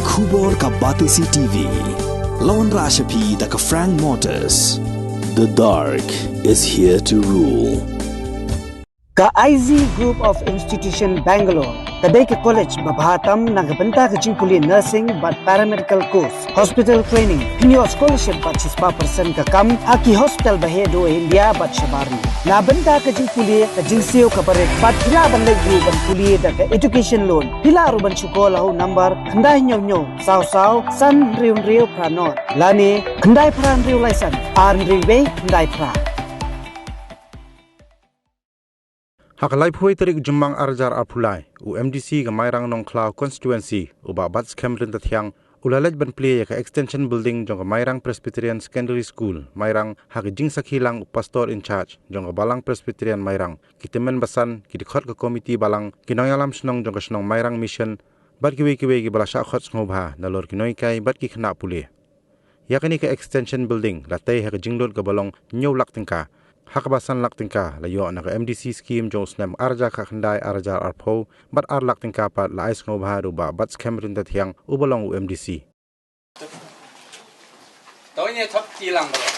Khubor ka Batisi TV. Lawan Rashapi da ka Frank Motors. The dark is here to rule. Ka IZ Group of Institution Bangalore, kadai ke college babahatam nagabanta ke jingkuli nursing but paramedical course, hospital training, pinyo scholarship but 6% ka kam, haki hospital bahedo India but shabarni. Nabanta ke jingkuli ke jingsio ka barek, but pila bandai group ban kuli da ke education loan, pila aruban chukolahu number, kandai nyo saw san riu pranot, lani kandai pran riu laisan, arn riwe kandai pra. Hakalai pui terik Jembang Arjar Apulai, UMDC ke Mairang Nongklau Constituency, uba Bats Cameron Tatiang, ulalaj ban play ke extension building jong ke Mairang Presbyterian Secondary School, Mairang haki jing sakhilang pastor in charge, jong ke Balang Presbyterian Mairang, kitemen basan, kidikot ke komiti Balang, kinoyalam senong jong ke senong Mairang Mission, bat kiwe ki balasya khot ngobha, nalor kinoi kai bat ki kena pulih. Yakini ke extension building, latai haki jinglot ke Balong nyau lak tingka, hakabasan lak tingka layo na ka MDC scheme jong snem arja ka khandai arja arpo bat ar lak tingka pat la ais ngobha ruba bats Cameron Tatiang ubalong UMDC. Tawnya top tilang balo.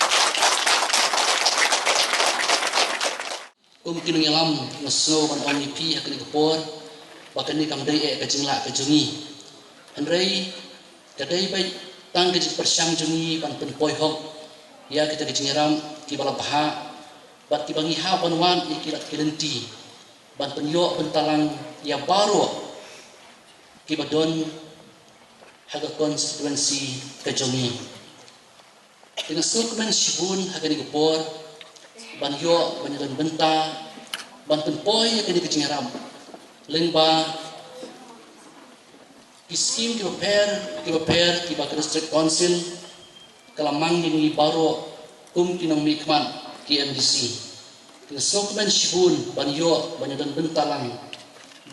Kinung yalam ngasno ban oni pi hakni kapor bakani kamdai ka jingla ka jungi. Andrei kadai bai tang ke persang jungi ban penpoi hok ya kita ke jingaram ki bala baha bat ki bangi ha banwan ikirat kelenti ban penyo bentalang ya baru ki badon haga constituency ka jungi. Dengan sukmen shibun haga ni gopor ban yo banyalan benta ban penpoi haga ni kejingaram lengba iskim ki paper ki ba district council kalamang ni baro kinong mikman ki MDC dengan sukmen shibun ban yo banyalan bentalang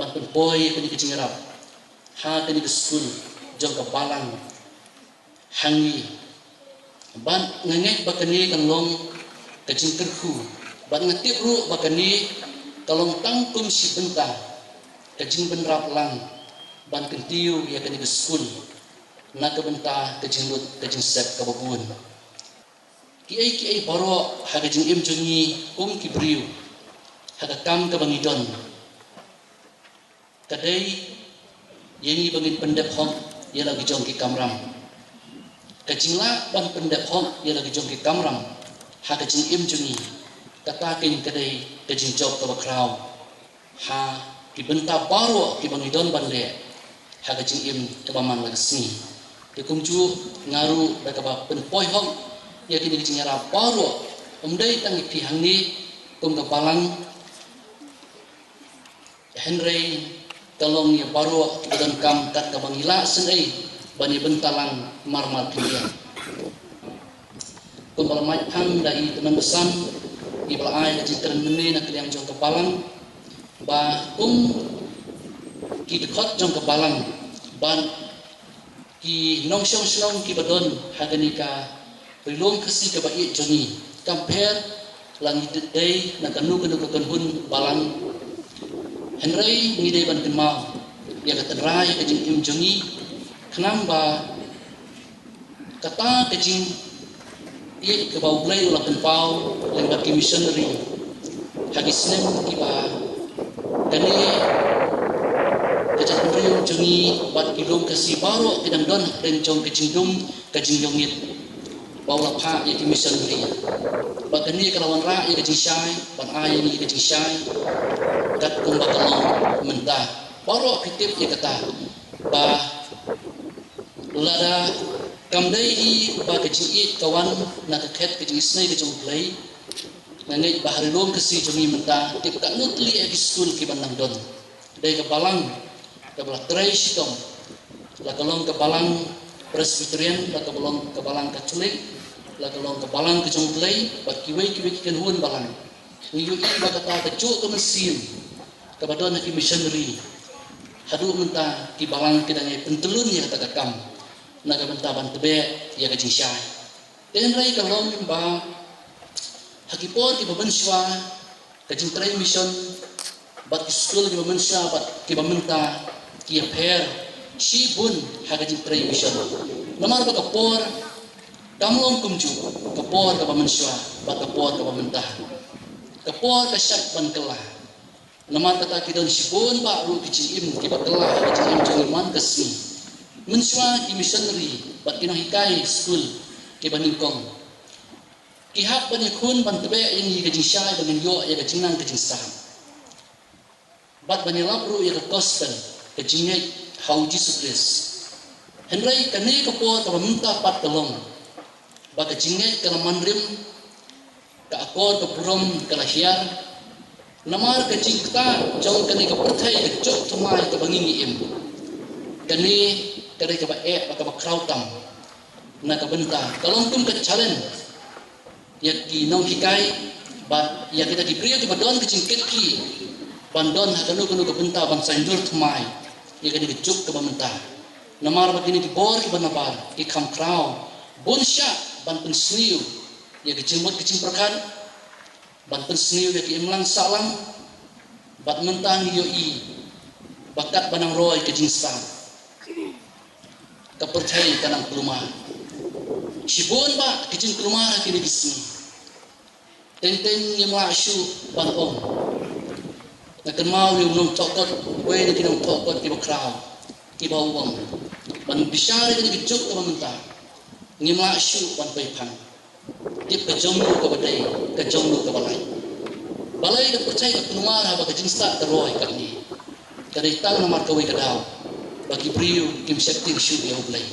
ban penpoi haga ni kejingaram haga ni school jong ka Balang hangi ban ngengek bakani kalong kajing terku ban ngatip ru bakani kalong tangkum si benta kajing benrap lang ban kentiu ya kani beskun na ka benta kajing lut kajing sep kababun ki ai baro ha kajing im jungi ki briu ha kam ka bangidon kadai yengi bangin pendep hong ya lagi jong ki kamram kajingla ban pendep hong ya lagi jong ki kamram ha kajing im jungi kata kin kadai kajing job ka bakraw ha ki benta baro ki bangidon bande ha kajing im ka baman lagsni ki kumju ngaru da ka ba penpoi hong ya kini kajing ra baro umdai tang pi hangni kum ka Balang Henry kalong ya baro ki badan kam kat ka bangila senai bani bentalang marmal dunia. Kumbal macam dari teman besan ibal ai di termene nak yang jong ke Balang ba ki dekot jong ke Balang ban ki nong syong ki badon haganika pelong kesi ke bai jongi compare lang dei nak kanu hun Balang Henry ni dei ban kemau ya katrai ke jing jongi kenamba kata kejing ia ke bau play ulah tempau lembak missionary hagi snem kiba kani kejang riu jungi bat kilom kasi baru kidang don dan jong kejing yongit bau lapha ia missionary bakani kalawan ra ia kejing syai ban ai ni kejing syai kat kumbak kalong mentah baru pitip ia kata ba lada kamdai hi ba kajing it kawan na kakhet kajing snai kajing play nangai bahari lom kasi jungi menta tip ka nutli e school ki bandang don dai ka Balang ka bala trai sitom la kalong ka Balang Presbyterian la ka Balang Catholic la kalong ka Balang kajing play ba kiwai ki hun Balang niyo i ba kata ka chu ka mesin ka badon ki missionary hadu menta ki Balang kidangai pentelun ya kata kam naga bentaban tebe ya kajing syai den rai kalong ba hakipon ki babenswa kajing trai mission bat school ki babenswa bat ki bamenta ki pair si bun hagajin tray mission namar ba kapor kamlong kumju kapor ka manusia ba kapor ka mentah kapor ka syak ban kelah namar kata kidon si bun ba ru kicim ki ba kelah kicim jengman kesni manusia ki missionary ba kinang hikai school ki baningkong ki hak ban yakun ban tebe ini kajing syai ban yo ya kajing nang kajing sam bat ban labru ya gospel kajing how Jesus Christ. Henry kani kapor ka minta pat tolong. Baka jinget ka manrim ka akor ka purom ka lahiar. Namar ka jingta jong kani ka perthai ka jok tumai ka bangingi im. Kani kani ka ba baka ba krautam. Na ka benta kalong tum ka challenge. Ya ki nong hikai ba ya kita diberi ka badon ka jingket ki. Bandon hakanu kanu ka benta ban sanjur tumai. Ia kini kejuk ke pemerintah. Namar begini dibor ke benabar, ke kamkrau, bonsya ban pensniu, ia kejimut kecimperkan, ban pensniu ia keimlang salam, bat mentang yoi, bakat banang roy kejingsang, kepercayaan kanang kelumah. Sibun ba kejing kelumah kini bisni, tenteng yang masuk ban om. Nak mau yang nong tokot, boleh nak nong tokot di bakrau, di bawang. Ban bisyari ni kejuk ke mentah, ngimla syu ban paypan. Dia kejonglu ke badai, kejonglu ke balai. Balai dah percaya ke penuara bagi jinsta teroi kat ni. Kadai tang namar kawai kadau, bagi priu kim sekti syu dia ulai.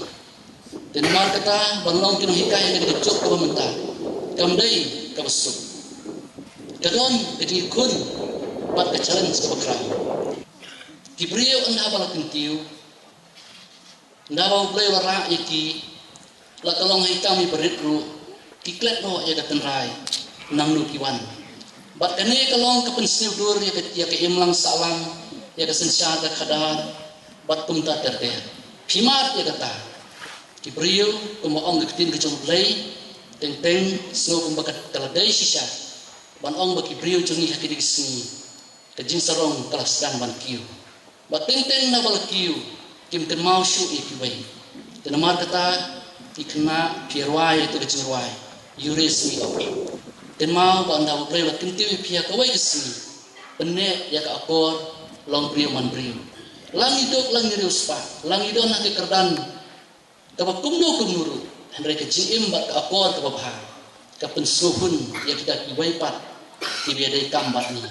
Dan namar kata ban long kinong hikai ni kejuk ke mentah, kamdai ke besuk. Kadon kejikun. Bat ke challenge ke bakrau. Kibriyo anda bala kentiu. Anda bau play wara iki. La kalong hitam i beritru. Kiklet no ya gatan rai. Nang nu kiwan. Bat kene kalong ke pensil dur ya ke imlang salam. Ya ke sensyar ke kadar. Bat kumta terder. Pimat ya kata. Kibriyo kumaong ketin ke jom play. Teng-teng snow kumbakat kaladai sisa. Ban ong baki briyo jungi hakidik sini. Kajing sarong kelas dan ban kiu. Bateng-teng na bal kiu. Kim ken mau syu ikiway. Tenamar kata ikna pierway itu kajing ruay. You raise me up. Ten mau ba anda play bat kentiu pia kaway kesini. Benek ya ka akor long priyo man priyo. Lang idok lang nyerius pa. Lang idok na kekerdan. Kapa kumdo kumnurut. Henry kajing imbat ka akor ka babah. Ka pensuhun ya kita kiway pat. Kibiadai kambat ni.